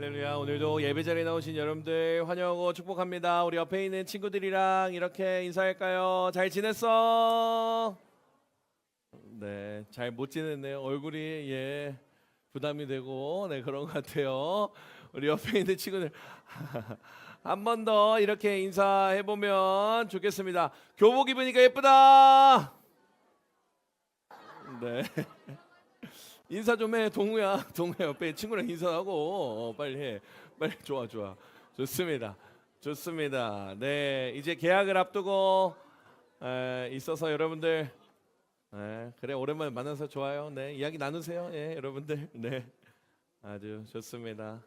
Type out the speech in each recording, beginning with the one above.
할렐루야. 오늘도 예배 자리에 나오신 여러분들 환영하고 축복합니다. 우리 옆에 있는 친구들이랑 이렇게 인사할까요? 잘 지냈어? 네, 잘 못 지냈네요. 얼굴이 부담이 되고 그런 것 같아요. 우리 옆에 있는 친구들 한 번 더 이렇게 인사해 보면 좋겠습니다. 교복 입으니까 예쁘다. 네. 인사 좀 해, 동우야. 동우야 옆에 친구랑 인사하고 빨리 해. 빨리. 좋아. 좋습니다. 네, 이제 계약을 앞두고 있어서 여러분들 그래, 오랜만에 만나서 좋아요. 네, 이야기 나누세요. 여러분들. 네, 아주 좋습니다.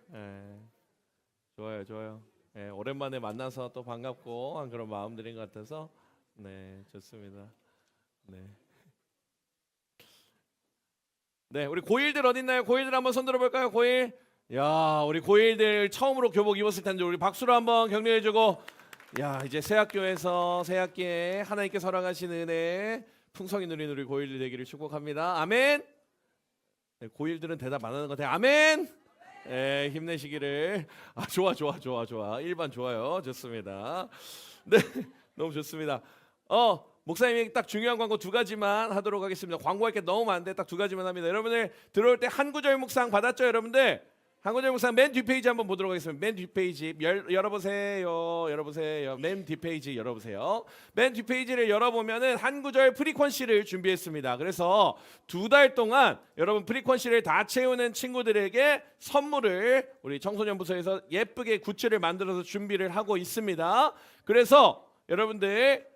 좋아요. 오랜만에 만나서 또 반갑고 한 그런 마음들인 것 같아서 좋습니다. 네, 우리 고일들 어딨나요? 고일들 한번 손 들어볼까요? 고일. 야, 우리 고일들 처음으로 교복 입었을 텐데 우리 박수로 한번 격려해주고. 야, 이제 새 학교에서 새 학기에 하나님께 사랑하시는 은혜 풍성히 누리는 우리 고일들 되기를 축복합니다. 아멘. 네, 고일들은 대답 안 하는 것 같아요. 아멘. 네, 힘내시기를. 좋아. 일반 좋아요. 좋습니다. 네, 너무 좋습니다. 목사님이 딱 중요한 광고 두 가지만 하도록 하겠습니다. 광고할 게 너무 많은데 딱 두 가지만 합니다. 여러분들 들어올 때 한 구절 묵상 받았죠, 여러분들? 한 구절 묵상 맨 뒷페이지 한번 보도록 하겠습니다. 맨 뒷페이지 열어보세요. 맨 뒷페이지 열어보세요. 맨 뒷페이지를 열어보면은 한 구절 프리퀀시를 준비했습니다. 그래서 2달 동안 여러분 프리퀀시를 다 채우는 친구들에게 선물을 우리 청소년부서에서 예쁘게 굿즈를 만들어서 준비를 하고 있습니다. 그래서 여러분들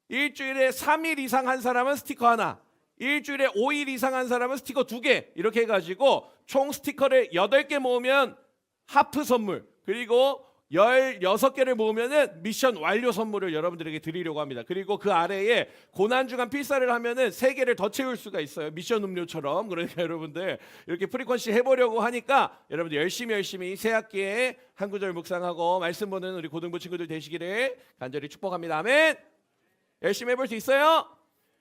일주일에 3일 이상 한 사람은 스티커 하나, 일주일에 5일 이상 한 사람은 스티커 2개 이렇게 해가지고 총 스티커를 8개 모으면 하프 선물, 그리고 16개를 모으면은 미션 완료 선물을 여러분들에게 드리려고 합니다. 그리고 그 아래에 고난주간 필사를 하면은 3개를 더 채울 수가 있어요. 미션 음료처럼. 그러니까 여러분들 이렇게 프리퀀시 해보려고 하니까 여러분들 열심히 새 학기에 한 구절 묵상하고 말씀 보는 우리 고등부 친구들 되시기를 간절히 축복합니다. 아멘. 열심히 해볼 수 있어요?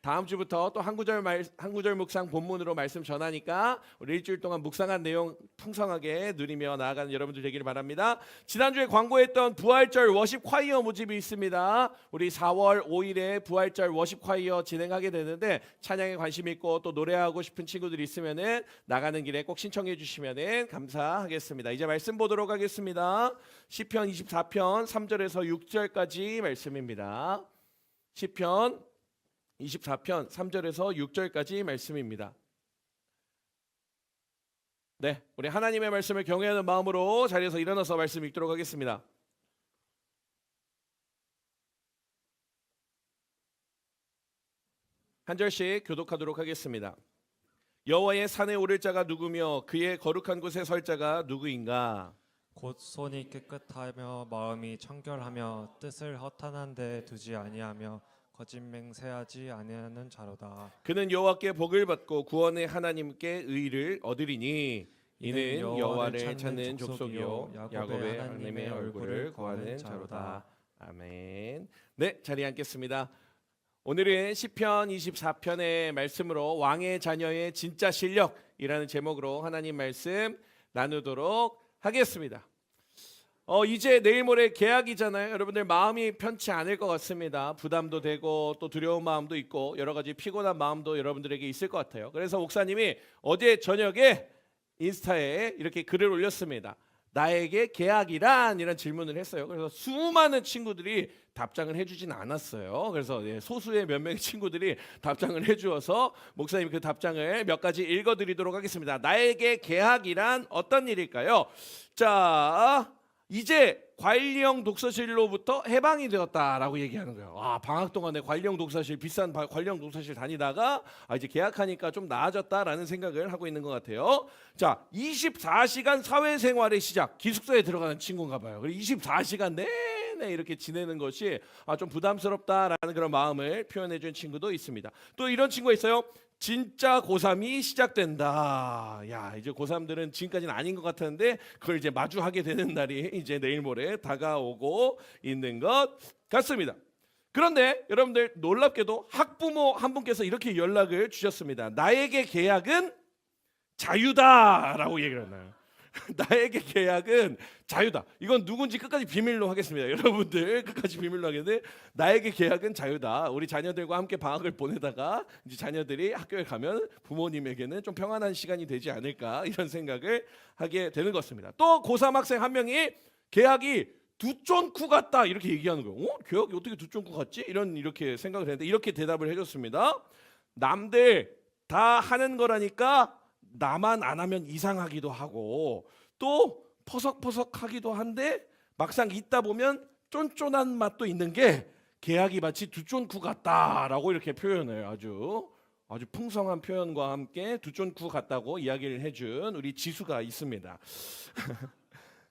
다음 주부터 또 한 구절 묵상 본문으로 말씀 전하니까 우리 일주일 동안 묵상한 내용 풍성하게 누리며 나아가는 여러분들 되기를 바랍니다. 지난주에 광고했던 부활절 워십 콰이어 모집이 있습니다. 우리 4월 5일에 부활절 워십 콰이어 진행하게 되는데 찬양에 관심 있고 또 노래하고 싶은 친구들이 있으면은 나가는 길에 꼭 신청해 주시면은 감사하겠습니다. 이제 말씀 보도록 하겠습니다. 시편 24편 3절에서 6절까지 말씀입니다. 시편 24편 3절에서 6절까지 말씀입니다. 네, 우리 하나님의 말씀을 경외하는 마음으로 자리에서 일어나서 말씀 읽도록 하겠습니다. 한 절씩 교독하도록 하겠습니다. 여호와의 산에 오를 자가 누구며 그의 거룩한 곳에 설 자가 누구인가? 곧 손이 깨끗하며 마음이 청결하며 뜻을 허탄한 데 두지 아니하며 거짓 맹세하지 아니하는 자로다. 그는 여호와께 복을 받고 구원의 하나님께 의를 얻으리니 이는 여호와를 찾는 족속이요 야곱의 하나님의 얼굴을 구하는 자로다. 아멘. 네, 자리에 앉겠습니다. 오늘은 시편 24편의 말씀으로 왕의 자녀의 진짜 실력이라는 제목으로 하나님 말씀 나누도록 하겠습니다. 이제 내일 모레 개학이잖아요. 여러분들 마음이 편치 않을 것 같습니다. 부담도 되고 또 두려운 마음도 있고 여러 가지 피곤한 마음도 여러분들에게 있을 것 같아요. 그래서 목사님이 어제 저녁에 인스타에 이렇게 글을 올렸습니다. 나에게 개학이란? 이런 질문을 했어요. 그래서 수많은 친구들이 답장을 해주진 않았어요. 그래서 소수의 몇 명의 친구들이 답장을 해주어서 목사님이 그 답장을 몇 가지 읽어드리도록 하겠습니다. 나에게 개학이란 어떤 일일까요? 자, 이제 관리형 독서실로부터 해방이 되었다라고 얘기하는 거예요. 방학 동안에 관리형 독서실, 비싼 관리형 독서실 다니다가 이제 개학하니까 좀 나아졌다라는 생각을 하고 있는 것 같아요. 자, 24시간 사회생활의 시작, 기숙사에 들어가는 친구인가 봐요. 그리고 24시간 내내 이렇게 지내는 것이 좀 부담스럽다라는 그런 마음을 표현해 준 친구도 있습니다. 또 이런 친구가 있어요. 진짜 고3이 시작된다. 야, 이제 고3들은 지금까지는 아닌 것 같았는데 그걸 이제 마주하게 되는 날이 이제 내일 모레 다가오고 있는 것 같습니다. 그런데 여러분들 놀랍게도 학부모 한 분께서 이렇게 연락을 주셨습니다. 나에게 계약은 자유다라고 얘기를 했나요? 나에게 계약은 자유다. 이건 누군지 끝까지 비밀로 하겠습니다. 여러분들 끝까지 비밀로 하겠는데 나에게 계약은 자유다. 우리 자녀들과 함께 방학을 보내다가 이제 자녀들이 학교에 가면 부모님에게는 좀 평안한 시간이 되지 않을까 이런 생각을 하게 되는 것입니다. 또 고3 학생 한 명이 계약이 두쫀쿠 같다 이렇게 얘기하는 거예요. 계약이 어떻게 두쫀쿠 같지? 이렇게 생각을 했는데 이렇게 대답을 해줬습니다. 남들 다 하는 거라니까 나만 안 하면 이상하기도 하고 또 퍼석퍼석하기도 한데 막상 있다 보면 쫀쫀한 맛도 있는 게 계약이 마치 두쫀쿠 같다라고 이렇게 표현을 아주 풍성한 표현과 함께 두쫀쿠 같다고 이야기를 해준 우리 지수가 있습니다.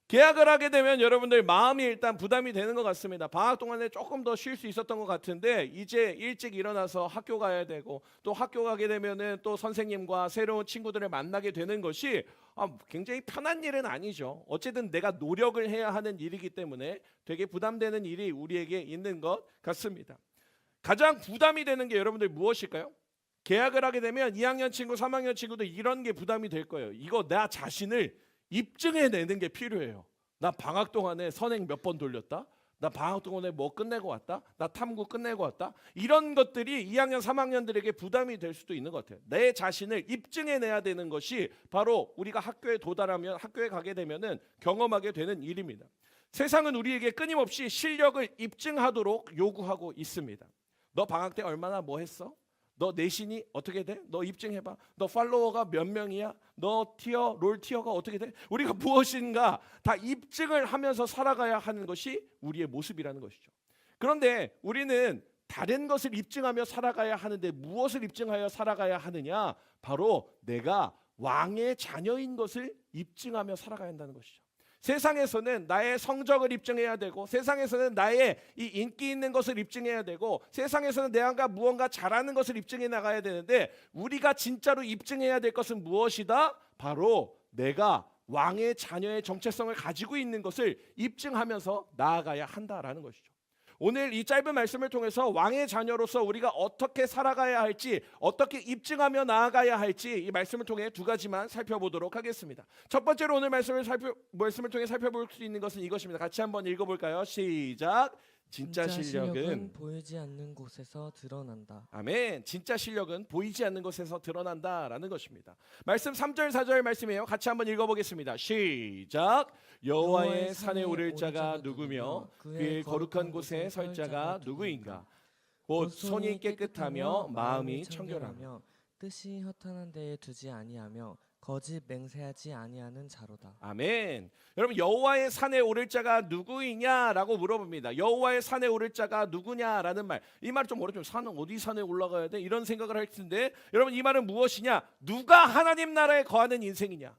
계약을 하게 되면 여러분들 마음이 일단 부담이 되는 것 같습니다. 방학 동안에 조금 더 쉴 수 있었던 것 같은데 이제 일찍 일어나서 학교 가야 되고 또 학교 가게 되면은 또 선생님과 새로운 친구들을 만나게 되는 것이 굉장히 편한 일은 아니죠. 어쨌든 내가 노력을 해야 하는 일이기 때문에 되게 부담되는 일이 우리에게 있는 것 같습니다. 가장 부담이 되는 게 여러분들 무엇일까요? 계약을 하게 되면 2학년 친구, 3학년 친구도 이런 게 부담이 될 거예요. 이거 나 자신을 입증해내는 게 필요해요. 나 방학 동안에 선행 몇 번 돌렸다. 나 방학 동안에 뭐 끝내고 왔다. 나 탐구 끝내고 왔다. 이런 것들이 2학년, 3학년들에게 부담이 될 수도 있는 것 같아요. 내 자신을 입증해내야 되는 것이 바로 우리가 학교에 도달하면 학교에 가게 되면은 경험하게 되는 일입니다. 세상은 우리에게 끊임없이 실력을 입증하도록 요구하고 있습니다. 너 방학 때 얼마나 뭐 했어? 너 내신이 어떻게 돼? 너 입증해봐. 너 팔로워가 몇 명이야? 너 롤 티어가 어떻게 돼? 우리가 무엇인가 다 입증을 하면서 살아가야 하는 것이 우리의 모습이라는 것이죠. 그런데 우리는 다른 것을 입증하며 살아가야 하는데 무엇을 입증하여 살아가야 하느냐? 바로 내가 왕의 자녀인 것을 입증하며 살아가야 한다는 것이죠. 세상에서는 나의 성적을 입증해야 되고 세상에서는 나의 이 인기 있는 것을 입증해야 되고 세상에서는 내가 무언가 잘하는 것을 입증해 나가야 되는데 우리가 진짜로 입증해야 될 것은 무엇이다? 바로 내가 왕의 자녀의 정체성을 가지고 있는 것을 입증하면서 나아가야 한다라는 것이죠. 오늘 이 짧은 말씀을 통해서 왕의 자녀로서 우리가 어떻게 살아가야 할지 어떻게 입증하며 나아가야 할지 이 말씀을 통해 두 가지만 살펴보도록 하겠습니다. 첫 번째로 오늘 말씀을 통해 살펴볼 수 있는 것은 이것입니다. 같이 한번 읽어볼까요? 시작. 진짜 실력은 보이지 않는 곳에서 드러난다. 아멘. 진짜 실력은 보이지 않는 곳에서 드러난다라는 것입니다. 말씀 3절 4절 말씀이에요. 같이 한번 읽어보겠습니다. 시작. 여호와의 산에 오를 자가 누구며 그의 거룩한 곳에 설 자가 누구인가? 곧 손이 깨끗하며 마음이 청결하며 뜻이 허탄한 데에 두지 아니하며 거짓 맹세하지 아니하는 자로다. 아멘. 여러분 여호와의 산에 오를 자가 누구이냐라고 물어봅니다. 여호와의 산에 오를 자가 누구냐라는 말. 이 말 좀 어렵죠. 산은 어디 산에 올라가야 돼? 이런 생각을 할 텐데 여러분 이 말은 무엇이냐? 누가 하나님 나라에 거하는 인생이냐?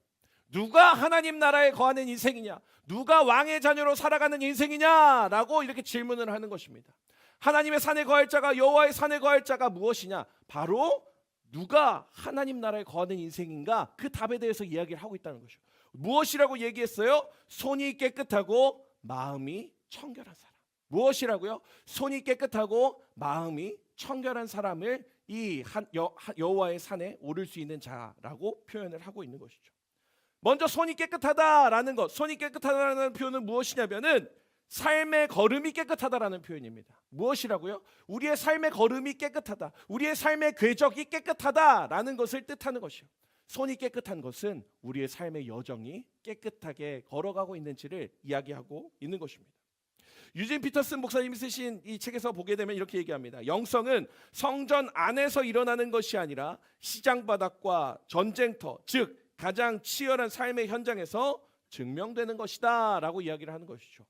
누가 하나님 나라에 거하는 인생이냐? 누가 왕의 자녀로 살아가는 인생이냐라고 이렇게 질문을 하는 것입니다. 하나님의 산에 거할 자가 여호와의 산에 거할 자가 무엇이냐? 바로 누가 하나님 나라에 거하는 인생인가? 그 답에 대해서 이야기를 하고 있다는 것이죠. 무엇이라고 얘기했어요? 손이 깨끗하고 마음이 청결한 사람. 무엇이라고요? 손이 깨끗하고 마음이 청결한 사람을 이 여호와의 산에 오를 수 있는 자라고 표현을 하고 있는 것이죠. 먼저 손이 깨끗하다라는 것, 손이 깨끗하다라는 표현은 무엇이냐면은 삶의 걸음이 깨끗하다라는 표현입니다. 무엇이라고요? 우리의 삶의 걸음이 깨끗하다. 우리의 삶의 궤적이 깨끗하다라는 것을 뜻하는 것이요. 손이 깨끗한 것은 우리의 삶의 여정이 깨끗하게 걸어가고 있는지를 이야기하고 있는 것입니다. 유진 피터슨 목사님이 쓰신 이 책에서 보게 되면 이렇게 얘기합니다. 영성은 성전 안에서 일어나는 것이 아니라 시장 바닥과 전쟁터, 즉 가장 치열한 삶의 현장에서 증명되는 것이다 라고 이야기를 하는 것이죠.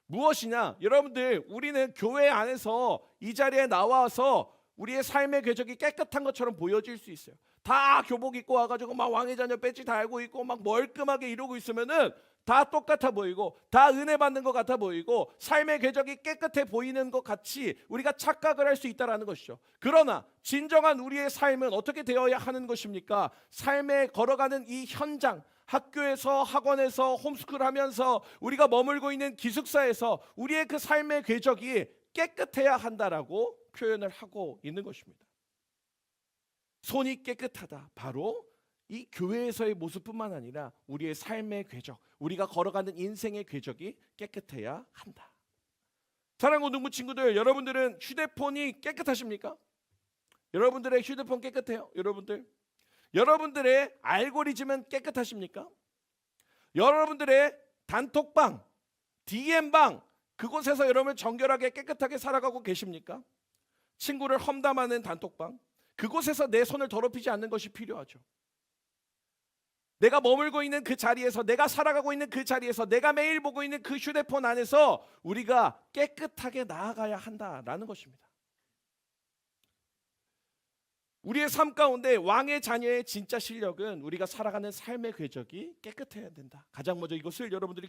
무엇이냐? 여러분들 우리는 교회 안에서 이 자리에 나와서 우리의 삶의 궤적이 깨끗한 것처럼 보여질 수 있어요. 다 교복 입고 와가지고 막 왕의 자녀 배지 달고 있고 막 멀끔하게 이러고 있으면은 다 똑같아 보이고 다 은혜 받는 것 같아 보이고 삶의 궤적이 깨끗해 보이는 것 같이 우리가 착각을 할 수 있다라는 것이죠. 그러나 진정한 우리의 삶은 어떻게 되어야 하는 것입니까? 삶에 걸어가는 이 현장, 학교에서 학원에서 홈스쿨 하면서 우리가 머물고 있는 기숙사에서 우리의 그 삶의 궤적이 깨끗해야 한다라고 표현을 하고 있는 것입니다. 손이 깨끗하다. 바로 이 교회에서의 모습뿐만 아니라 우리의 삶의 궤적, 우리가 걸어가는 인생의 궤적이 깨끗해야 한다. 사랑하는 농부 친구들, 여러분들은 휴대폰이 깨끗하십니까? 여러분들의 휴대폰 깨끗해요? 여러분들의 알고리즘은 깨끗하십니까? 여러분들의 단톡방, DM방, 그곳에서 여러분 정결하게 깨끗하게 살아가고 계십니까? 친구를 험담하는 단톡방, 그곳에서 내 손을 더럽히지 않는 것이 필요하죠. 내가 머물고 있는 그 자리에서, 내가 살아가고 있는 그 자리에서, 내가 매일 보고 있는 그 휴대폰 안에서 우리가 깨끗하게 나아가야 한다라는 것입니다. 우리의 삶 가운데 왕의 자녀의 진짜 실력은 우리가 살아가는 삶의 궤적이 깨끗해야 된다. 가장 먼저 이것을 여러분들이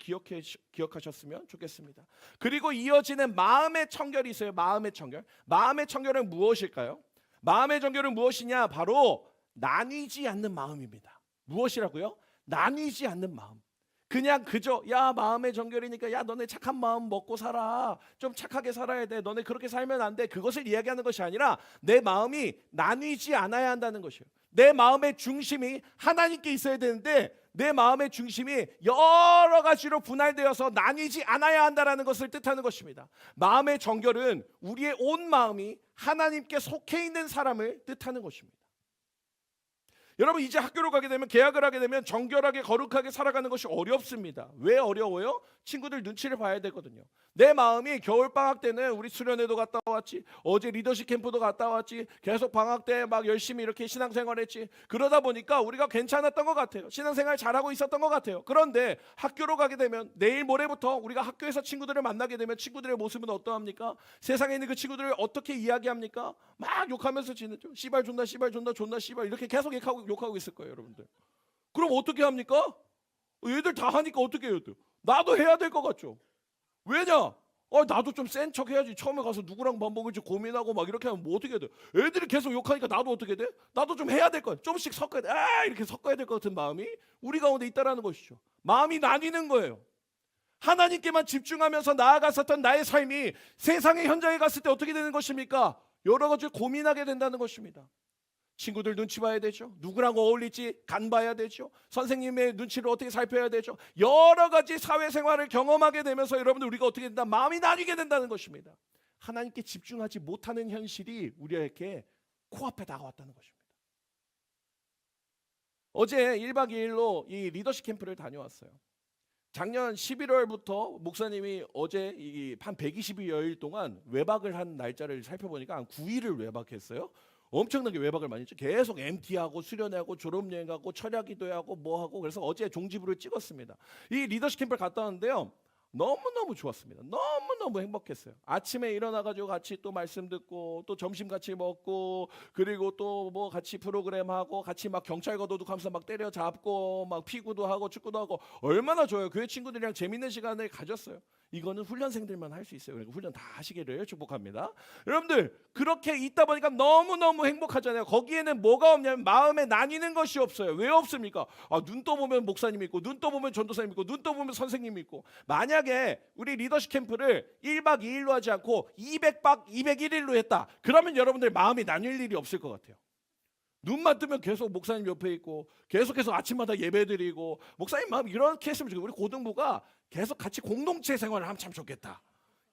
기억하셨으면 좋겠습니다. 그리고 이어지는 마음의 청결이 있어요. 마음의 청결. 마음의 청결은 무엇일까요? 마음의 청결은 무엇이냐? 바로 나뉘지 않는 마음입니다. 무엇이라고요? 나뉘지 않는 마음. 그냥 그저 야 마음의 정결이니까 야 너네 착한 마음 먹고 살아, 좀 착하게 살아야 돼, 너네 그렇게 살면 안 돼, 그것을 이야기하는 것이 아니라 내 마음이 나뉘지 않아야 한다는 것이에요. 내 마음의 중심이 하나님께 있어야 되는데 내 마음의 중심이 여러 가지로 분할되어서 나뉘지 않아야 한다는 것을 뜻하는 것입니다. 마음의 정결은 우리의 온 마음이 하나님께 속해 있는 사람을 뜻하는 것입니다. 여러분 이제 학교로 가게 되면, 개학을 하게 되면 정결하게 거룩하게 살아가는 것이 어렵습니다. 왜 어려워요? 친구들 눈치를 봐야 되거든요. 내 마음이 겨울방학 때는 우리 수련회도 갔다 왔지, 어제 리더십 캠프도 갔다 왔지, 계속 방학 때 막 열심히 이렇게 신앙생활했지. 그러다 보니까 우리가 괜찮았던 것 같아요. 신앙생활 잘하고 있었던 것 같아요. 그런데 학교로 가게 되면 내일 모레부터 우리가 학교에서 친구들을 만나게 되면 친구들의 모습은 어떠합니까? 세상에 있는 그 친구들을 어떻게 이야기합니까? 막 욕하면서 지내죠. 씨발 존나 씨발 존나 존나 씨발 이렇게 계속 욕하고 있을 거예요, 여러분들. 그럼 어떻게 합니까? 얘들 다 하니까 어떻게 해요? 나도 해야 될 것 같죠. 왜냐? 나도 좀 센 척 해야지. 처음에 가서 누구랑 밥 먹을지 고민하고 막 이렇게 하면 뭐 어떻게 해야 돼? 애들이 계속 욕하니까 나도 어떻게 돼? 나도 좀 해야 될 거야. 조금씩 섞어야 돼. 이렇게 섞어야 될 것 같은 마음이 우리 가운데 있다라는 것이죠. 마음이 나뉘는 거예요. 하나님께만 집중하면서 나아갔었던 나의 삶이 세상의 현장에 갔을 때 어떻게 되는 것입니까? 여러 가지 고민하게 된다는 것입니다. 친구들 눈치 봐야 되죠. 누구랑 어울릴지 간 봐야 되죠. 선생님의 눈치를 어떻게 살펴야 되죠. 여러 가지 사회생활을 경험하게 되면서 여러분들 우리가 어떻게 된다? 마음이 나뉘게 된다는 것입니다. 하나님께 집중하지 못하는 현실이 우리에게 코앞에 다가왔다는 것입니다. 어제 1박 2일로 이 리더십 캠프를 다녀왔어요. 작년 11월부터 목사님이 어제 한 120여일 동안 외박을 한 날짜를 살펴보니까 한 9일을 외박했어요. 엄청나게 외박을 많이 했죠. 계속 MT하고 수련회하고 졸업여행하고 철야기도하고 뭐하고. 그래서 어제 종지부를 찍었습니다. 이 리더십 캠프를 갔다 왔는데요, 너무너무 좋았습니다. 너무너무 행복했어요. 아침에 일어나가지고 같이 또 말씀 듣고 또 점심 같이 먹고, 그리고 또 뭐 같이 프로그램하고 같이 막 경찰과 도둑하면서 막 때려잡고 막 피구도 하고 축구도 하고, 얼마나 좋아요. 교회 친구들이랑 재밌는 시간을 가졌어요. 이거는 훈련생들만 할 수 있어요. 그러니까 훈련 다 하시기를 축복합니다. 여러분들 그렇게 있다 보니까 너무너무 행복하잖아요. 거기에는 뭐가 없냐면 마음에 나뉘는 것이 없어요. 왜 없습니까? 눈 떠보면 목사님 있고, 눈 떠보면 전도사님 있고, 눈 떠보면 선생님 있고. 만약에 우리 리더십 캠프를 1박 2일로 하지 않고 200박 201일로 했다, 그러면 여러분들 마음이 나뉠 일이 없을 것 같아요. 눈만 뜨면 계속 목사님 옆에 있고 계속해서 아침마다 예배드리고, 목사님 마음 이렇게 했으면 좋겠어요. 우리 고등부가 계속 같이 공동체 생활을 하면 참 좋겠다.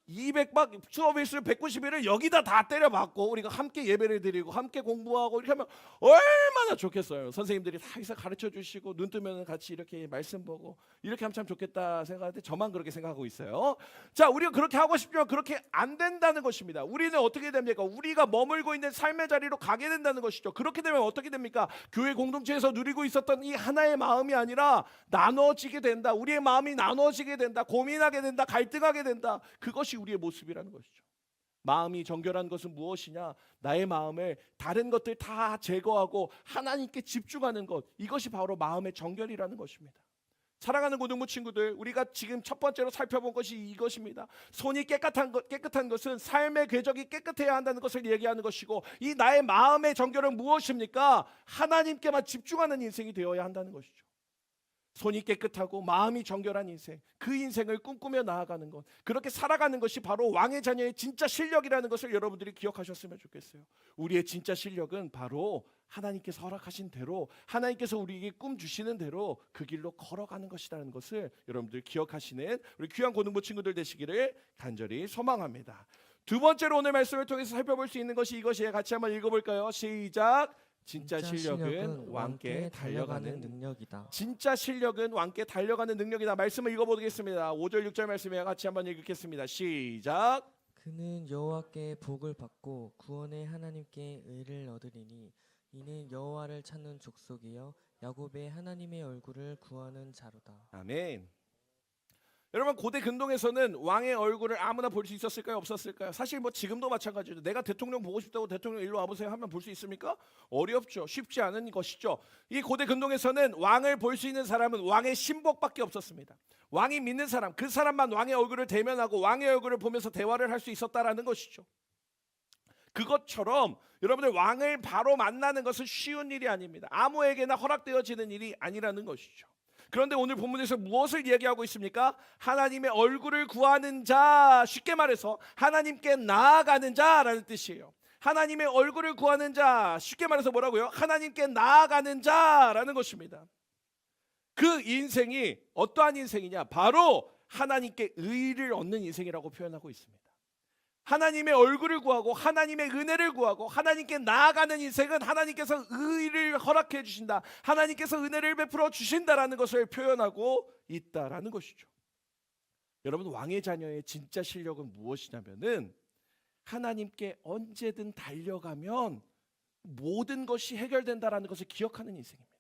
200박 수업일수 190일을 여기다 다 때려박고 우리가 함께 예배를 드리고 함께 공부하고 이렇게 하면 얼마나 좋겠어요. 선생님들이 다 여기서 가르쳐 주시고 눈 뜨면 같이 이렇게 말씀 보고 이렇게 하면 참 좋겠다 생각하는데 저만 그렇게 생각하고 있어요. 자, 우리가 그렇게 하고 싶지만 그렇게 안 된다는 것입니다. 우리는 어떻게 됩니까? 우리가 머물고 있는 삶의 자리로 가게 된다는 것이죠. 그렇게 되면 어떻게 됩니까? 교회 공동체에서 누리고 있었던 이 하나의 마음이 아니라 나눠지게 된다. 우리의 마음이 나눠지게 된다. 고민하게 된다. 갈등하게 된다. 그것이 우리의 모습이라는 것이죠. 마음이 정결한 것은 무엇이냐? 나의 마음을 다른 것들 다 제거하고 하나님께 집중하는 것, 이것이 바로 마음의 정결이라는 것입니다. 사랑하는 고등부 친구들, 우리가 지금 첫 번째로 살펴본 것이 이것입니다. 손이 깨끗한 것은 삶의 궤적이 깨끗해야 한다는 것을 얘기하는 것이고, 이 나의 마음의 정결은 무엇입니까? 하나님께만 집중하는 인생이 되어야 한다는 것이죠. 손이 깨끗하고 마음이 정결한 인생, 그 인생을 꿈꾸며 나아가는 것, 그렇게 살아가는 것이 바로 왕의 자녀의 진짜 실력이라는 것을 여러분들이 기억하셨으면 좋겠어요. 우리의 진짜 실력은 바로 하나님께서 허락하신 대로, 하나님께서 우리에게 꿈 주시는 대로 그 길로 걸어가는 것이라는 것을 여러분들 기억하시는 우리 귀한 고등부 친구들 되시기를 간절히 소망합니다. 두 번째로 오늘 말씀을 통해서 살펴볼 수 있는 것이 이것이에요. 같이 한번 읽어볼까요? 시작. 진짜 실력은 왕께 달려가는 능력이다. 진짜 실력은 왕께 달려가는 능력이다. 말씀을 읽어보겠습니다. 5절 6절 말씀에 같이 한번 읽겠습니다. 시작. 그는 여호와께 복을 받고 구원의 하나님께 의를 얻으리니 이는 여호와를 찾는 족속이여 야곱의 하나님의 얼굴을 구하는 자로다. 아멘. 여러분, 고대 근동에서는 왕의 얼굴을 아무나 볼 수 있었을까요? 없었을까요? 사실 뭐 지금도 마찬가지죠. 내가 대통령 보고 싶다고 대통령 일로 와보세요 하면 볼 수 있습니까? 어렵죠. 쉽지 않은 것이죠. 이 고대 근동에서는 왕을 볼 수 있는 사람은 왕의 신복밖에 없었습니다. 왕이 믿는 사람, 그 사람만 왕의 얼굴을 대면하고 왕의 얼굴을 보면서 대화를 할 수 있었다라는 것이죠. 그것처럼 여러분들, 왕을 바로 만나는 것은 쉬운 일이 아닙니다. 아무에게나 허락되어지는 일이 아니라는 것이죠. 그런데 오늘 본문에서 무엇을 얘기하고 있습니까? 하나님의 얼굴을 구하는 자, 쉽게 말해서 하나님께 나아가는 자라는 뜻이에요. 하나님의 얼굴을 구하는 자, 쉽게 말해서 뭐라고요? 하나님께 나아가는 자라는 것입니다. 그 인생이 어떠한 인생이냐? 바로 하나님께 의를 얻는 인생이라고 표현하고 있습니다. 하나님의 얼굴을 구하고 하나님의 은혜를 구하고 하나님께 나아가는 인생은 하나님께서 의를 허락해 주신다, 하나님께서 은혜를 베풀어 주신다라는 것을 표현하고 있다라는 것이죠. 여러분, 왕의 자녀의 진짜 실력은 무엇이냐면은 하나님께 언제든 달려가면 모든 것이 해결된다라는 것을 기억하는 인생입니다.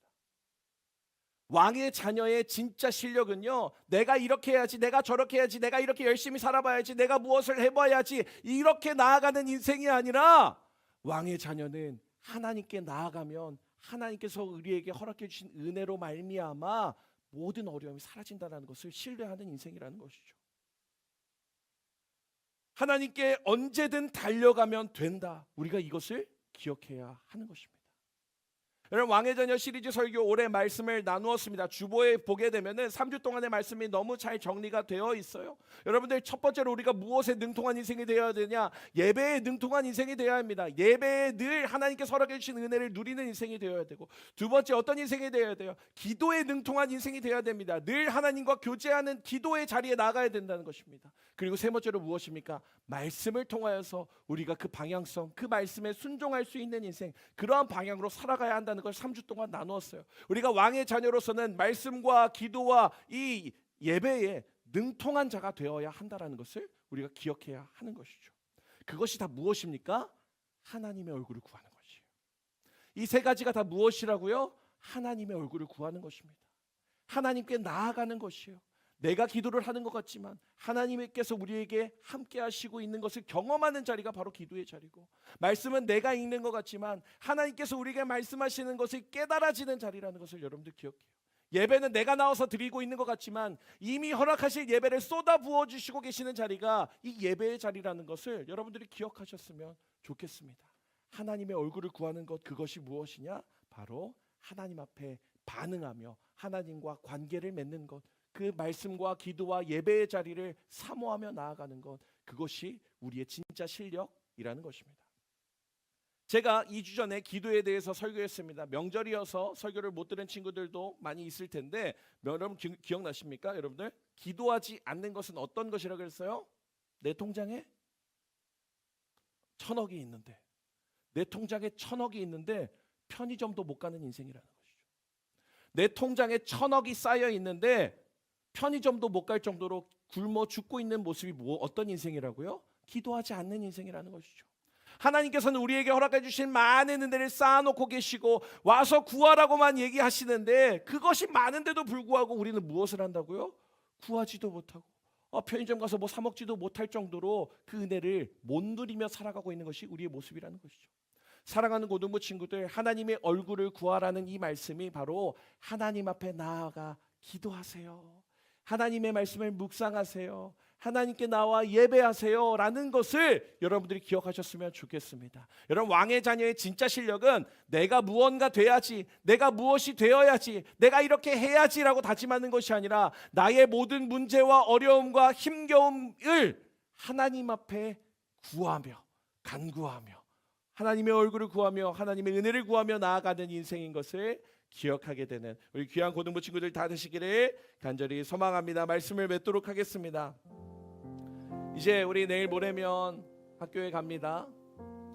왕의 자녀의 진짜 실력은요, 내가 이렇게 해야지, 내가 저렇게 해야지, 내가 이렇게 열심히 살아봐야지, 내가 무엇을 해봐야지, 이렇게 나아가는 인생이 아니라 왕의 자녀는 하나님께 나아가면 하나님께서 우리에게 허락해 주신 은혜로 말미암아 모든 어려움이 사라진다는 것을 신뢰하는 인생이라는 것이죠. 하나님께 언제든 달려가면 된다. 우리가 이것을 기억해야 하는 것입니다. 여러분, 왕의 자녀 시리즈 설교 올해 말씀을 나누었습니다. 주보에 보게 되면은 3주 동안의 말씀이 너무 잘 정리가 되어 있어요. 여러분들, 첫 번째로 우리가 무엇에 능통한 인생이 되어야 되냐? 예배에 능통한 인생이 되어야 합니다. 예배에 늘 하나님께서 허락해 주신 은혜를 누리는 인생이 되어야 되고, 두 번째 어떤 인생이 되어야 돼요? 기도에 능통한 인생이 되어야 됩니다. 늘 하나님과 교제하는 기도의 자리에 나가야 된다는 것입니다. 그리고 세 번째로 무엇입니까? 말씀을 통하여서 우리가 그 방향성, 그 말씀에 순종할 수 있는 인생, 그러한 방향으로 살아가야 한다는 걸 3주 동안 나누었어요. 우리가 왕의 자녀로서는 말씀과 기도와 이 예배에 능통한 자가 되어야 한다는 것을 우리가 기억해야 하는 것이죠. 그것이 다 무엇입니까? 하나님의 얼굴을 구하는 것이에요. 이 세 가지가 다 무엇이라고요? 하나님의 얼굴을 구하는 것입니다. 하나님께 나아가는 것이에요. 내가 기도를 하는 것 같지만 하나님께서 우리에게 함께 하시고 있는 것을 경험하는 자리가 바로 기도의 자리고, 말씀은 내가 읽는 것 같지만 하나님께서 우리에게 말씀하시는 것을 깨달아지는 자리라는 것을 여러분들 기억해요. 예배는 내가 나와서 드리고 있는 것 같지만 이미 허락하실 예배를 쏟아 부어 주시고 계시는 자리가 이 예배의 자리라는 것을 여러분들이 기억하셨으면 좋겠습니다. 하나님의 얼굴을 구하는 것, 그것이 무엇이냐? 바로 하나님 앞에 반응하며 하나님과 관계를 맺는 것, 그 말씀과 기도와 예배의 자리를 사모하며 나아가는 것, 그것이 우리의 진짜 실력이라는 것입니다. 제가 2주 전에 기도에 대해서 설교했습니다. 명절이어서 설교를 못 들은 친구들도 많이 있을 텐데, 여러분 기억나십니까? 여러분들, 기도하지 않는 것은 어떤 것이라고 그랬어요? 내 통장에 1,000억이 있는데, 내 통장에 1,000억이 있는데 편의점도 못 가는 인생이라는 것이죠. 내 통장에 1,000억이 쌓여 있는데 편의점도 못 갈 정도로 굶어 죽고 있는 모습이 어떤 인생이라고요? 기도하지 않는 인생이라는 것이죠. 하나님께서는 우리에게 허락해 주신 많은 은혜를 쌓아놓고 계시고 와서 구하라고만 얘기하시는데, 그것이 많은데도 불구하고 우리는 무엇을 한다고요? 구하지도 못하고 편의점 가서 뭐 사 먹지도 못할 정도로 그 은혜를 못 누리며 살아가고 있는 것이 우리의 모습이라는 것이죠. 사랑하는 고등부 친구들, 하나님의 얼굴을 구하라는 이 말씀이 바로 하나님 앞에 나아가 기도하세요. 하나님의 말씀을 묵상하세요. 하나님께 나와 예배하세요 라는 것을 여러분들이 기억하셨으면 좋겠습니다. 여러분, 왕의 자녀의 진짜 실력은 내가 무언가 돼야지, 내가 무엇이 되어야지, 내가 이렇게 해야지라고 다짐하는 것이 아니라 나의 모든 문제와 어려움과 힘겨움을 하나님 앞에 구하며 간구하며 하나님의 얼굴을 구하며 하나님의 은혜를 구하며 나아가는 인생인 것을 기억하게 되는 우리 귀한 고등부 친구들 다 되시기를 간절히 소망합니다. 말씀을 맺도록 하겠습니다. 이제 우리 내일 모레면 학교에 갑니다.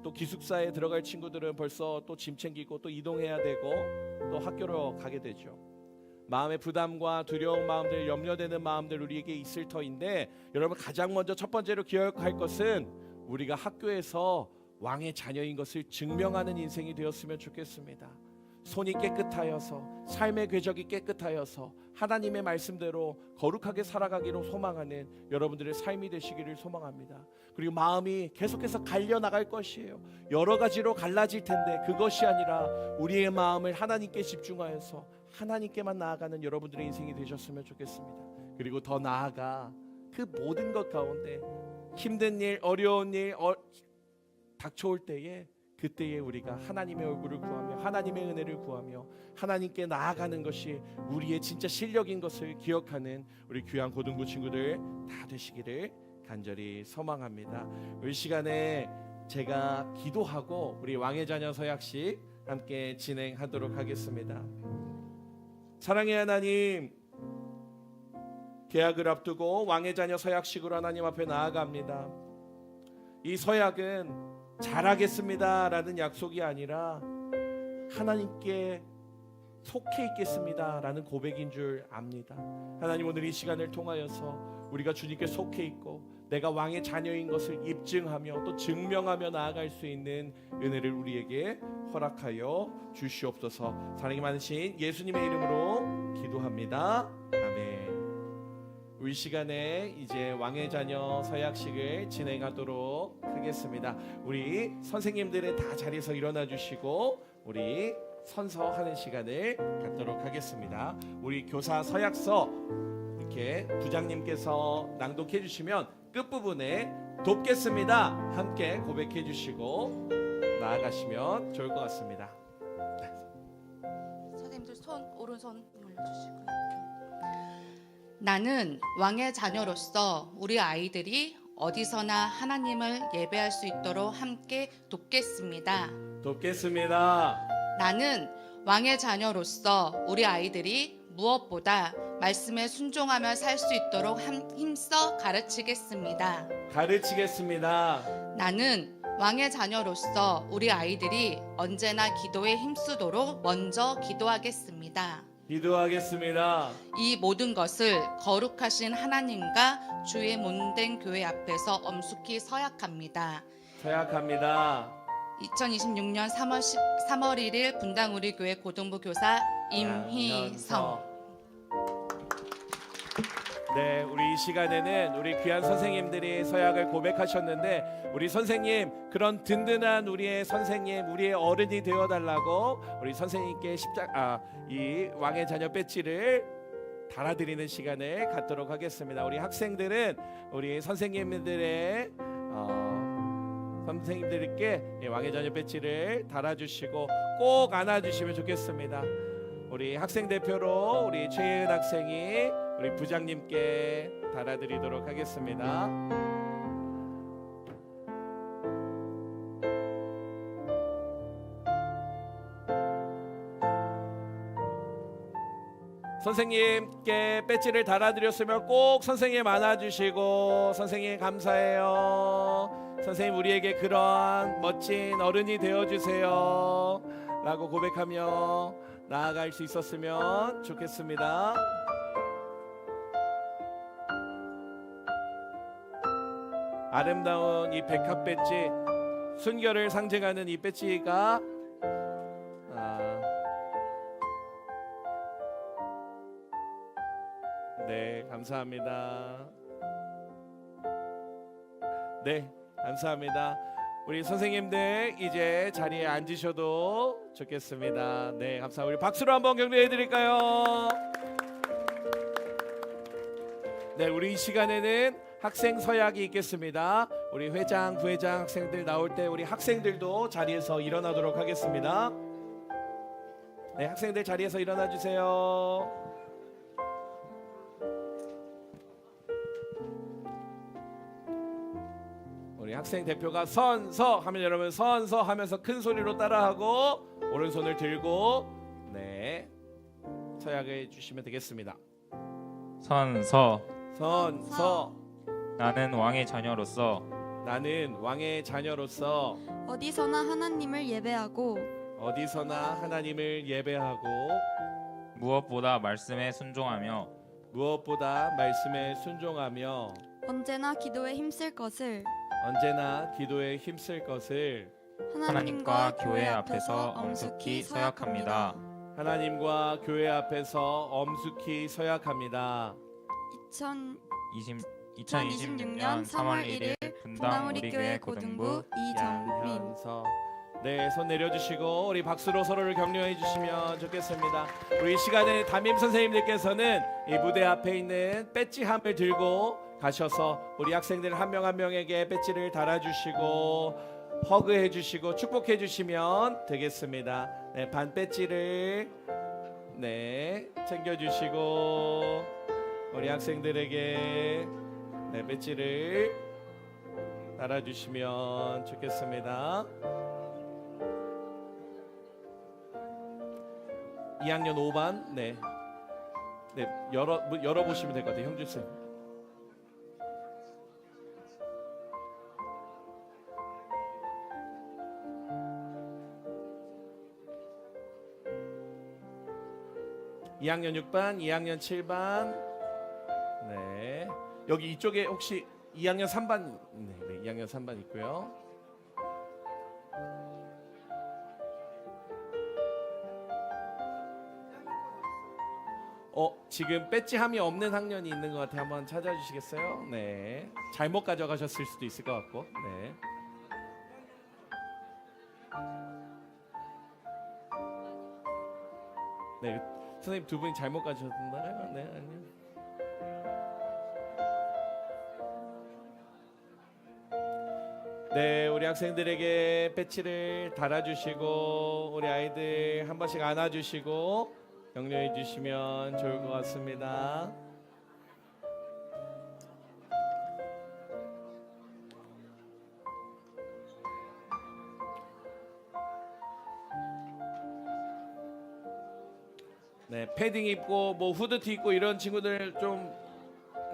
또 기숙사에 들어갈 친구들은 벌써 또 짐 챙기고 또 이동해야 되고 또 학교로 가게 되죠. 마음의 부담과 두려운 마음들, 염려되는 마음들 우리에게 있을 터인데, 여러분 가장 먼저 첫 번째로 기억할 것은 우리가 학교에서 왕의 자녀인 것을 증명하는 인생이 되었으면 좋겠습니다. 손이 깨끗하여서 삶의 궤적이 깨끗하여서 하나님의 말씀대로 거룩하게 살아가기로 소망하는 여러분들의 삶이 되시기를 소망합니다. 그리고 마음이 계속해서 갈려나갈 것이에요. 여러 가지로 갈라질 텐데 그것이 아니라 우리의 마음을 하나님께 집중하여서 하나님께만 나아가는 여러분들의 인생이 되셨으면 좋겠습니다. 그리고 더 나아가 그 모든 것 가운데 힘든 일, 어려운 일 닥쳐올 때에 그때에 우리가 하나님의 얼굴을 구하며 하나님의 은혜를 구하며 하나님께 나아가는 것이 우리의 진짜 실력인 것을 기억하는 우리 귀한 고등부 친구들 다 되시기를 간절히 소망합니다. 이 시간에 제가 기도하고 우리 왕의 자녀 서약식 함께 진행하도록 하겠습니다. 사랑의 하나님, 계약을 앞두고 왕의 자녀 서약식으로 하나님 앞에 나아갑니다. 이 서약은 잘하겠습니다 라는 약속이 아니라 하나님께 속해 있겠습니다 라는 고백인 줄 압니다. 하나님, 오늘 이 시간을 통하여서 우리가 주님께 속해 있고 내가 왕의 자녀인 것을 입증하며 또 증명하며 나아갈 수 있는 은혜를 우리에게 허락하여 주시옵소서. 사랑이 많으신 예수님의 이름으로 기도합니다. 아멘. 이 시간에 이제 왕의 자녀 서약식을 진행하도록 하겠습니다. 우리 선생님들은 다 자리에서 일어나 주시고 우리 선서하는 시간을 갖도록 하겠습니다. 우리 교사 서약서 이렇게 부장님께서 낭독해 주시면 끝부분에 돕겠습니다 함께 고백해 주시고 나아가시면 좋을 것 같습니다. 선생님들 오른손 올려주시고요. 나는 왕의 자녀로서 우리 아이들이 어디서나 하나님을 예배할 수 있도록 함께 돕겠습니다. 돕겠습니다. 나는 왕의 자녀로서 우리 아이들이 무엇보다 말씀에 순종하며 살 수 있도록 힘써 가르치겠습니다. 가르치겠습니다. 나는 왕의 자녀로서 우리 아이들이 언제나 기도에 힘쓰도록 먼저 기도하겠습니다. 기도하겠습니다. 이 모든 것을 거룩하신 하나님과 주의 몸된 교회 앞에서 엄숙히 서약합니다. 서약합니다. 2026년 3월 1일 분당 우리 교회 고등부 교사 임희성. 네, 우리 이 시간에는 우리 귀한 선생님들이 서약을 고백하셨는데 우리 선생님, 그런 든든한 우리의 선생님, 우리의 어른이 되어달라고 우리 선생님께 이 왕의 자녀 배지를 달아드리는 시간을 갖도록 하겠습니다. 우리 학생들은 우리 선생님들의 선생님들께 왕의 자녀 배지를 달아주시고 꼭 안아주시면 좋겠습니다. 우리 학생 대표로 우리 최예은 학생이 우리 부장님께 달아드리도록 하겠습니다. 선생님께 배지를 달아드렸으면 꼭 선생님 안아주시고 선생님 감사해요. 선생님 우리에게 그러한 멋진 어른이 되어주세요 라고 고백하며 나아갈 수 있었으면 좋겠습니다. 아름다운 이 백합 배지, 순결을 상징하는 이 배지가 네, 감사합니다. 네, 감사합니다. 우리 선생님들 이제 자리에 앉으셔도 좋겠습니다. 네, 감사합니다. 우리 박수로 한번 격려해 드릴까요? 네, 우리 이 시간에는 학생 서약이 있겠습니다. 우리 회장, 부회장 학생들 나올 때 우리 학생들도 자리에서 일어나도록 하겠습니다. 네, 학생들 자리에서 일어나 주세요. 우리 학생 대표가 선서 하면 여러분 선서 하면서 큰 소리로 따라하고 오른손을 들고 네 서약해 주시면 되겠습니다. 선서. 선서 나는 왕의 자녀로서 나는 왕의 자녀로서 어디서나 하나님을 예배하고 어디서나 하나님을 예배하고 무엇보다 말씀에 순종하며 무엇보다 말씀에 순종하며 언제나 기도에 힘쓸 것을 언제나 기도에 힘쓸 것을 하나님과 교회 앞에서 엄숙히 서약합니다. 하나님과 교회 앞에서 엄숙히 서약합니다. 2026년 3월 1일 분당 우리교회 고등부 이정민. 양현서 네, 손 내려주시고 우리 박수로 서로를 격려해 주시면 좋겠습니다. 우리 이 시간에 담임 선생님들께서는 이 무대 앞에 있는 배지함을 들고 가셔서 우리 학생들 한 명 한 명에게 배지를 달아주시고 허그해 주시고 축복해 주시면 되겠습니다. 네, 반 배지를 네 챙겨주시고 우리 학생들에게 네, 배지를 달아주시면 좋겠습니다. 2학년 5반 네 열어 보시면 될 것 같아요, 형준 쌤. (2학년 6반) (2학년 7반) 네 여기 이쪽에 혹시 2학년 3반 네 2학년 3반 있고요. 지금 배지함이 없는 학년이 있는 것 같아요. 한번 찾아주시겠어요? 네. 잘못 가져가셨을 수도 있을 것 같고. 네. 네. 선생님 두 분이 잘못 가져셨나요? 네, 아니요. 네, 우리 학생들에게 배지를 달아주시고 우리 아이들 한 번씩 안아주시고 격려해 주시면 좋을 것 같습니다. 네, 패딩 입고 뭐 후드티 입고 이런 친구들 좀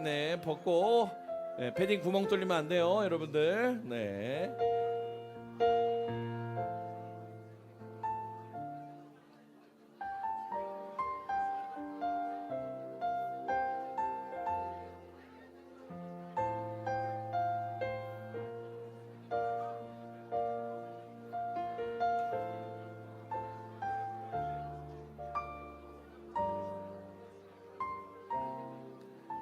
네, 벗고 네, 패딩 구멍 뚫리면 안 돼요, 여러분들. 네.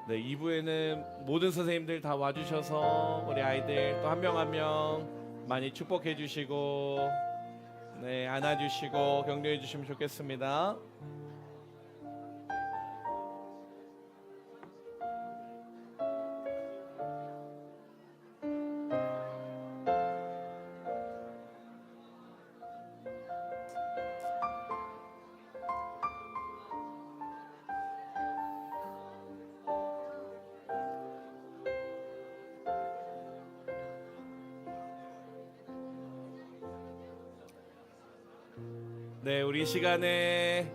네, 2부에는 모든 선생님들 다 와주셔서 우리 아이들 또 한 명 한 명 많이 축복해 주시고 네, 안아주시고 격려해 주시면 좋겠습니다. 네, 우리 시간에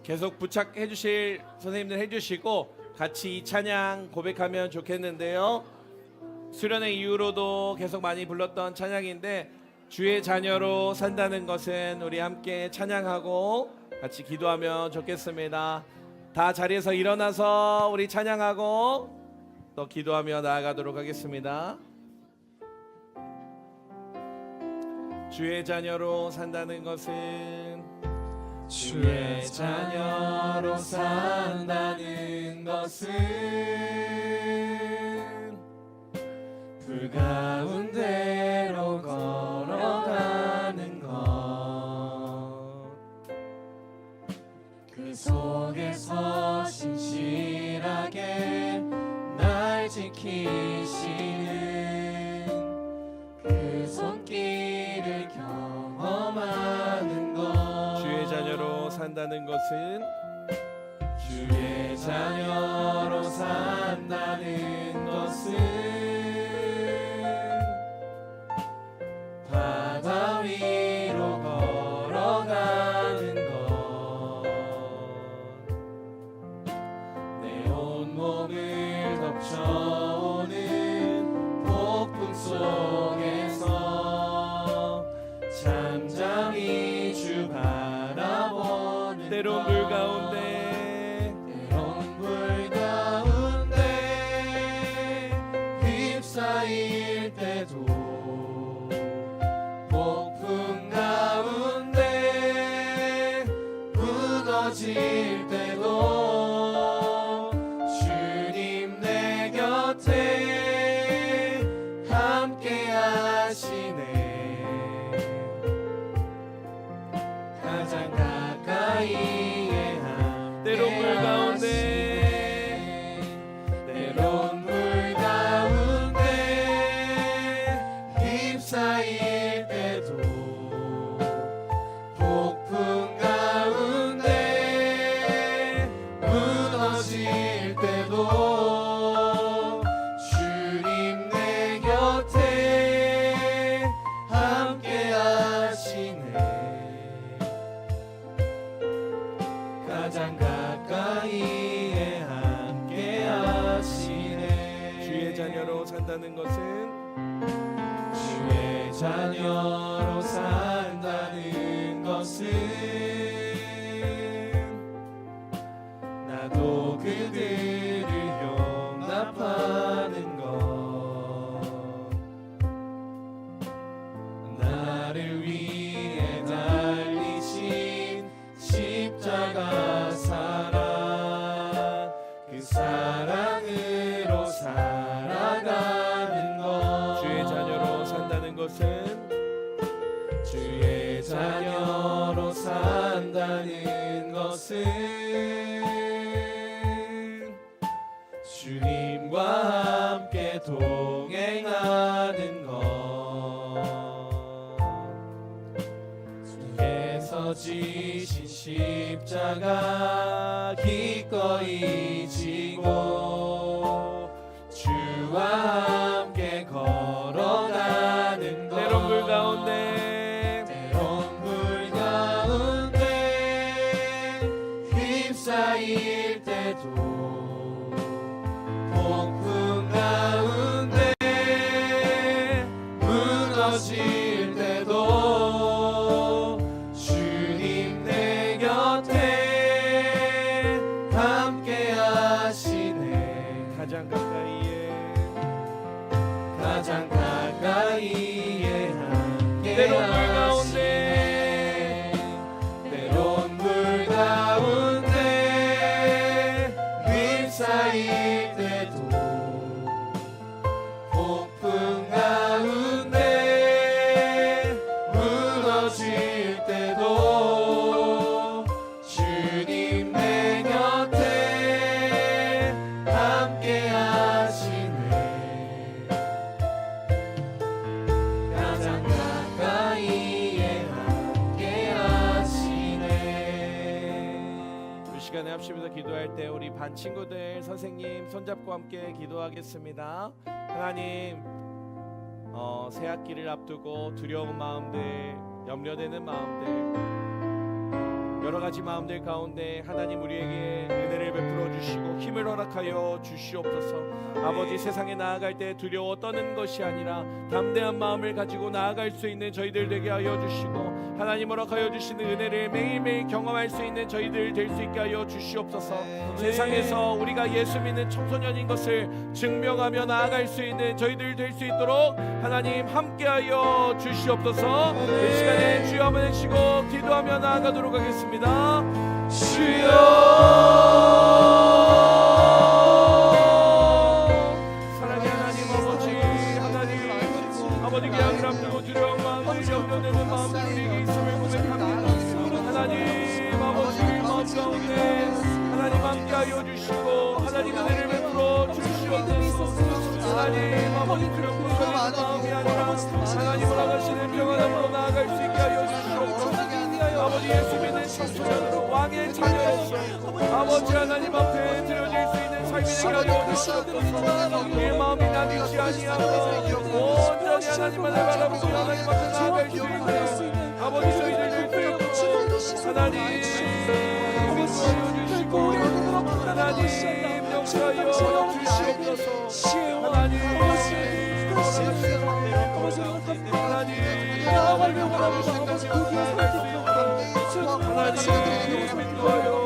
계속 부착해 주실 선생님들 해주시고 같이 이 찬양 고백하면 좋겠는데요. 수련회 이후로도 계속 많이 불렀던 찬양인데 주의 자녀로 산다는 것은 우리 함께 찬양하고 같이 기도하면 좋겠습니다. 다 자리에서 일어나서 우리 찬양하고 또 기도하며 나아가도록 하겠습니다. 주의 자녀로 산다는 것은 주의 자녀로 산다는 것은 불 가운데로 걸어가는 것, 그 속에서 신실하게 날 날 지키시는 그 손길을 경험하는 것. 주의 자녀로 산다는 것은 주의 자녀로 산다는 것은 바다 위로 걸어가는 것. 내 온몸을 덮쳐오는 폭풍 속에서 잠잠히 주 바라보는 때론 것. 물 가운데 때론 불 가운데 휩싸일 때도 폭풍 가운데 무너질 때도 주님 내 곁에 함께 하시네. 가장 가까이에 때론 물 가운데 때론 물 가운데 휩싸일 때도 폭풍 가운데 무너질 때도 주님 내 곁에 함께 하시네. 가장 가까이에 함께 하시네. 주의 자녀로 산다는 것은 주의 자녀로 산다는 것은 나도 그들을 용납하는 것. 나를 위해 달리신 십자가 사랑, 그 사랑으로 살아가는 것. 주의 자녀로 산다는 것은 주의 자녀로 산다는 것은 주님과 함께 동행하는 것. 주께서 지신 십자가 기꺼이 지고 주와 함께 걸어가는 것. 때론 물 가운데 때론 물 가운데 휩싸일 때도 폭풍 가운데 무너질 때도 주님 내 곁에 함께 하시네. 가장 가까이에 가장 가까이에 함께 때론 물 하시네. 때론 물 가운데 휩싸일 때도 폭풍 가운데 무너질 때도 주님 내 곁에 함께 하시네. 가장 가까이에 함께 하시네. 이 시간에 합심해서 기도할 때 우리 반 친구들 선생님 손잡고 함께 기도하겠습니다. 하나님 새 학기를 앞두고 두려운 마음들, 염려되는 마음들, 여러 가지 마음들 가운데 하나님 우리에게 은혜를 베풀어 주시고 힘을 허락하여 주시옵소서. 아버지, 세상에 나아갈 때 두려워 떠는 것이 아니라 담대한 마음을 가지고 나아갈 수 있는 저희들 되게 하여 주시고, 하나님 허락하여 주시는 은혜를 매일매일 경험할 수 있는 저희들 될 수 있게 하여 주시옵소서. 세상에서 우리가 예수 믿는 청소년인 것을 증명하며 나아갈 수 있는 저희들 될 수 있도록 하나님 함께하여 주시옵소서. 이 시간에 주여 한번 외치고 기도하며 나아가도록 하겠습니다. 주여, 사랑의 하나님 아버지, 하나님 아버지께 악을 앞두고 두려운 마음들, 염려되는 마음들 우리에게 있음을 고백합니다. 하나님 아버지, 마음 가운데 하나님 함께하여 주시고 하나님 은혜를 베풀어 주시옵소서. 하나님 아버지 두렵고 떨리는 마음이 아니라 하나님을 나가시는 평안함으로 나아갈 수 있게 하여 주시옵소서. 아버지 예수 믿는 청소년으로 왕의 자녀로서 아버지 하나님 앞에 드려질 수 있는 삶이 되게 하여 주시옵소서. 이 마음이 나뉘지 아니하고 온전히 하나님만을 바라보고 하나님 앞에 나아갈 수 있는 아버지 저희들 될 수 있도록 하나님 인도하여 주시고 하나님 역사하여 주시옵소서. 하나님 하나님 바라보시고 나아갈 수 있도록 하나님 인도하여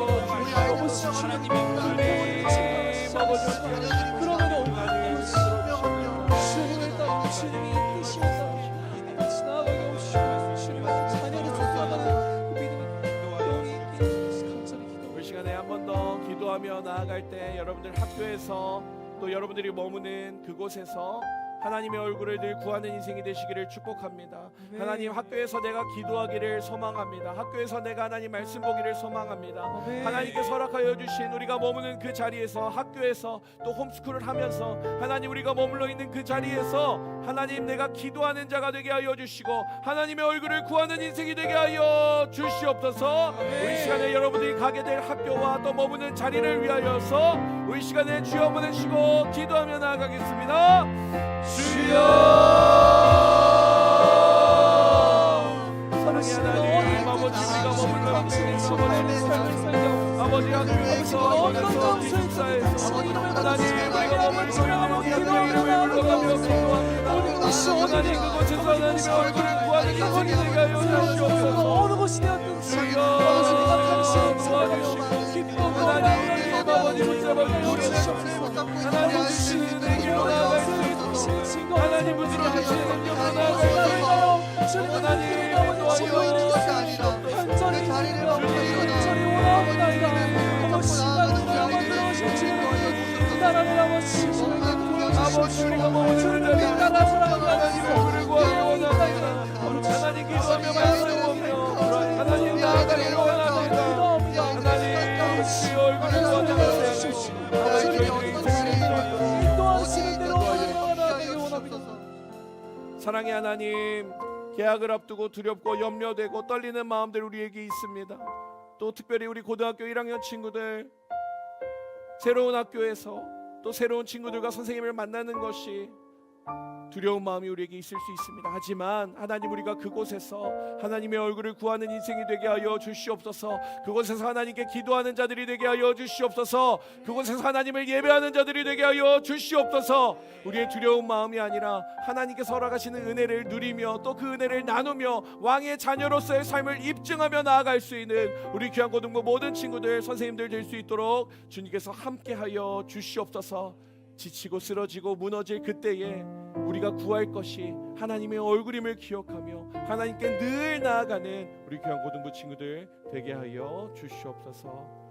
이 시간에 한 번 더 기도하며 나아갈 때 여러분들 학교에서 또 여러분들이 머무는 그곳에서 하나님의 얼굴을 늘 구하는 인생이 되시기를 축복합니다. 하나님 학교에서 내가 기도하기를 소망합니다. 학교에서 내가 하나님 말씀 보기를 소망합니다. 하나님께서 허락하여 주신 우리가 머무는 그 자리에서 학교에서 또 홈스쿨을 하면서 하나님 우리가 머물러 있는 그 자리에서 하나님 내가 기도하는 자가 되게 하여 주시고 하나님의 얼굴을 구하는 인생이 되게 하여 주시옵소서. 우리 시간에 여러분들이 가게 될 학교와 또 머무는 자리를 위하여서 우리 시간에 주여 한번 해주시고 기도하며 나아가겠습니다. 주여 사랑의 하나님 아버지 우리가 머물러 있는 아버지 학교에서 기숙사에서 하나님 우리가 머물러 있는 이름을 불러가며 기도합니다. 하나님 그곳에서 하나님의 얼굴을 구하는 인생이 되게 하여 주시옵소서. 어느 곳이 되었든 주여 도와주시고 하나님 아버지 붙잡아 주시옵소서. 하나님 주시는 내게로 나아갈 수 있도록 하나님 붙들어 주시는 내게로 나아갈 수 있도록 하나님 도와주시옵소서. 간절히 원하옵나이다. 아버지 나를 만들어주신 주님 나라를 아버지 우리가 머무는 자리에 나라 사랑하는 하나님 얼굴을 구하기 원합니다. 하나님 기도하며 말씀 보며 하나님 나아가기를 원합니다. 하나님 주의 얼굴을 구하는 것에 아버지 저희들의 인생을 인도하시는 대로 나아가기 원합니다. 사랑의 하나님 개학을 앞두고 두렵고 염려되고 떨리는 마음들 우리에게 있습니다. 또 특별히 우리 고등학교 1학년 친구들 새로운 학교에서 또 새로운 친구들과 선생님을 만나는 것이 두려운 마음이 우리에게 있을 수 있습니다. 하지만 하나님 우리가 그곳에서 하나님의 얼굴을 구하는 인생이 되게 하여 주시옵소서. 그곳에서 하나님께 기도하는 자들이 되게 하여 주시옵소서. 그곳에서 하나님을 예배하는 자들이 되게 하여 주시옵소서. 우리의 두려운 마음이 아니라 하나님께서 허락하시는 은혜를 누리며 또 그 은혜를 나누며 왕의 자녀로서의 삶을 입증하며 나아갈 수 있는 우리 귀한 고등부 모든 친구들 선생님들 될 수 있도록 주님께서 함께하여 주시옵소서. 지치고 쓰러지고 무너질 그때에 우리가 구할 것이 하나님의 얼굴임을 기억하며 하나님께 늘 나아가는 우리 귀한 고등부 친구들 되게 하여 주시옵소서.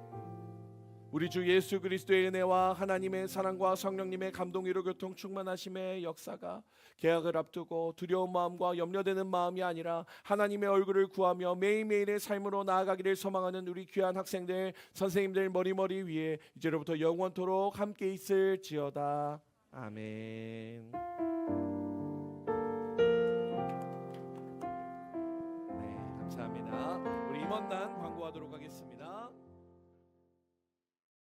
우리 주 예수 그리스도의 은혜와 하나님의 사랑과 성령님의 감동으로 교통 충만하심의 역사가 개학을 앞두고 두려운 마음과 염려되는 마음이 아니라 하나님의 얼굴을 구하며 매일매일의 삶으로 나아가기를 소망하는 우리 귀한 학생들 선생님들 머리머리 위에 이제로부터 영원토록 함께 있을지어다. 아멘. 네, 감사합니다. 우리 임원단 광고하도록 하겠습니다.